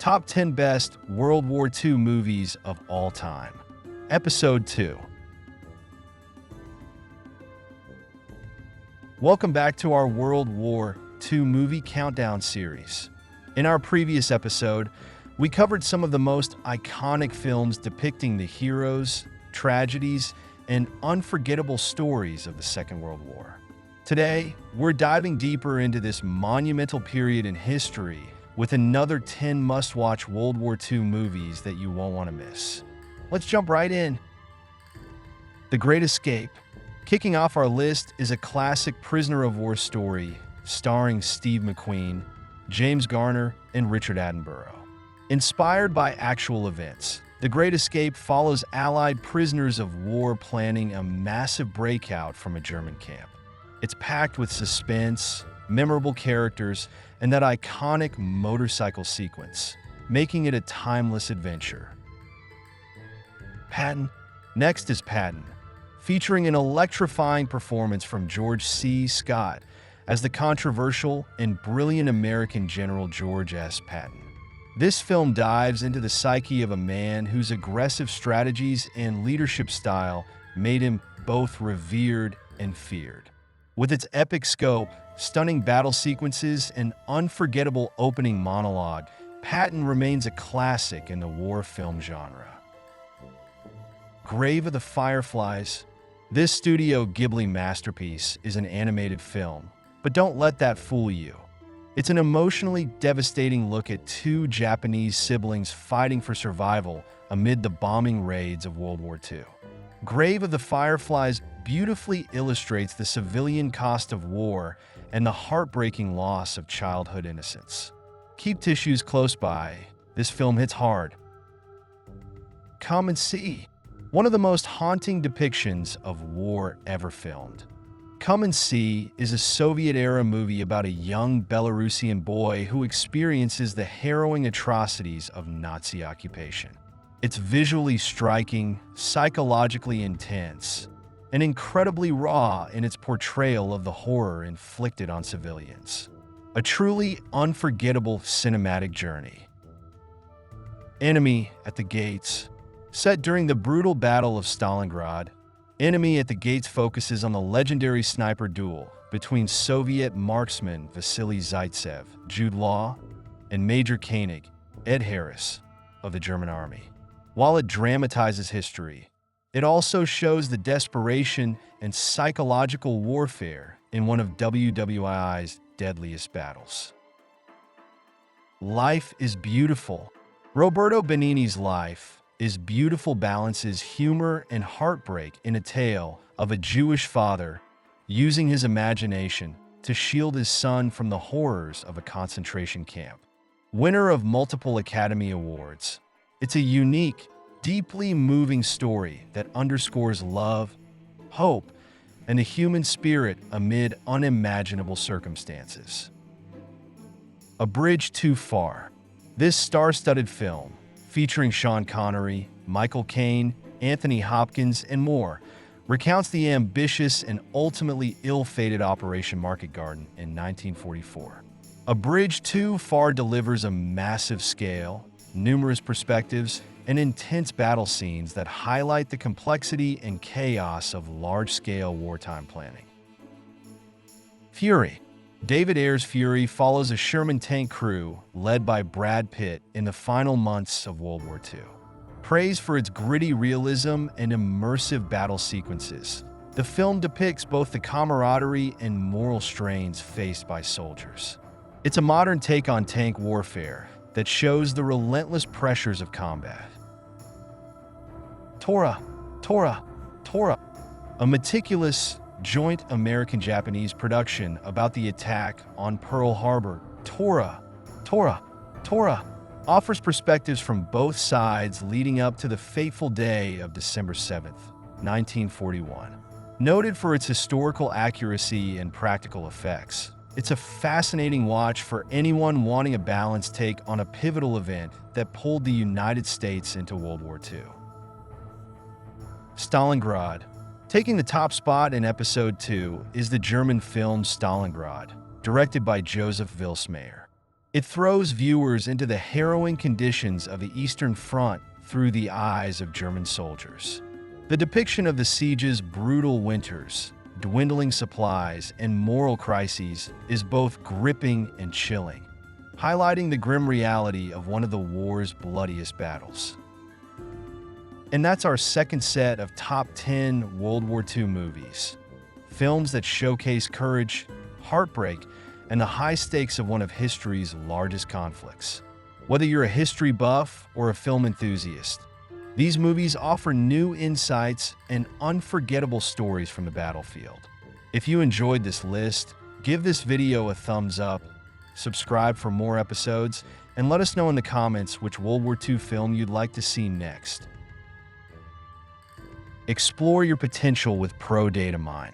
Top 10 Best World War II Movies of All Time. Episode 2. Welcome back to our World War II movie countdown series. In our previous episode, we covered some of the most iconic films depicting the heroes, tragedies, and unforgettable stories of the Second World War. Today, we're diving deeper into this monumental period in history with another 10 must-watch World War II movies that you won't want to miss. Let's jump right in. The Great Escape. Kicking off our list is a classic prisoner of war story starring Steve McQueen, James Garner, and Richard Attenborough. Inspired by actual events, The Great Escape follows Allied prisoners of war planning a massive breakout from a German camp. It's packed with suspense, memorable characters, and that iconic motorcycle sequence, making it a timeless adventure. Patton. Next is Patton, featuring an electrifying performance from George C. Scott as the controversial and brilliant American General George S. Patton. This film dives into the psyche of a man whose aggressive strategies and leadership style made him both revered and feared. With its epic scope, stunning battle sequences, and unforgettable opening monologue, Patton remains a classic in the war film genre. Grave of the Fireflies. This Studio Ghibli masterpiece is an animated film, but don't let that fool you. It's an emotionally devastating look at two Japanese siblings fighting for survival amid the bombing raids of World War II. Grave of the Fireflies beautifully illustrates the civilian cost of war and the heartbreaking loss of childhood innocence. Keep tissues close by. This film hits hard. Come and See. One of the most haunting depictions of war ever filmed. Come and See is a Soviet-era movie about a young Belarusian boy who experiences the harrowing atrocities of Nazi occupation. It's visually striking, psychologically intense, and incredibly raw in its portrayal of the horror inflicted on civilians. A truly unforgettable cinematic journey. Enemy at the Gates. Set during the brutal Battle of Stalingrad, Enemy at the Gates focuses on the legendary sniper duel between Soviet marksman Vasily Zaitsev, Jude Law, and Major Koenig, Ed Harris, of the German Army. While it dramatizes history, it also shows the desperation and psychological warfare in one of WWII's deadliest battles. Life is Beautiful. Roberto Benigni's Life is Beautiful balances humor and heartbreak in a tale of a Jewish father using his imagination to shield his son from the horrors of a concentration camp. Winner of multiple Academy Awards, it's a unique, deeply moving story that underscores love, hope, and the human spirit amid unimaginable circumstances. A Bridge Too Far. This star-studded film, featuring Sean Connery, Michael Caine, Anthony Hopkins, and more, recounts the ambitious and ultimately ill-fated Operation Market Garden in 1944. A Bridge Too Far delivers a massive scale, numerous perspectives, and intense battle scenes that highlight the complexity and chaos of large-scale wartime planning. Fury. David Ayer's Fury follows a Sherman tank crew led by Brad Pitt in the final months of World War II. Praised for its gritty realism and immersive battle sequences, the film depicts both the camaraderie and moral strains faced by soldiers. It's a modern take on tank warfare that shows the relentless pressures of combat. Tora. A meticulous, joint American-Japanese production about the attack on Pearl Harbor. Tora offers perspectives from both sides leading up to the fateful day of December 7th, 1941. Noted for its historical accuracy and practical effects, it's a fascinating watch for anyone wanting a balanced take on a pivotal event that pulled the United States into World War II. Stalingrad. Taking the top spot in Episode 2 is the German film Stalingrad, directed by Joseph Vilsmayer. It throws viewers into the harrowing conditions of the Eastern Front through the eyes of German soldiers. The depiction of the siege's brutal winters, dwindling supplies, and moral crises is both gripping and chilling, highlighting the grim reality of one of the war's bloodiest battles. And that's our second set of top 10 World War II movies. Films that showcase courage, heartbreak, and the high stakes of one of history's largest conflicts. Whether you're a history buff or a film enthusiast, these movies offer new insights and unforgettable stories from the battlefield. If you enjoyed this list, give this video a thumbs up, subscribe for more episodes, and let us know in the comments which World War II film you'd like to see next. Explore your potential with Pro Data Mine.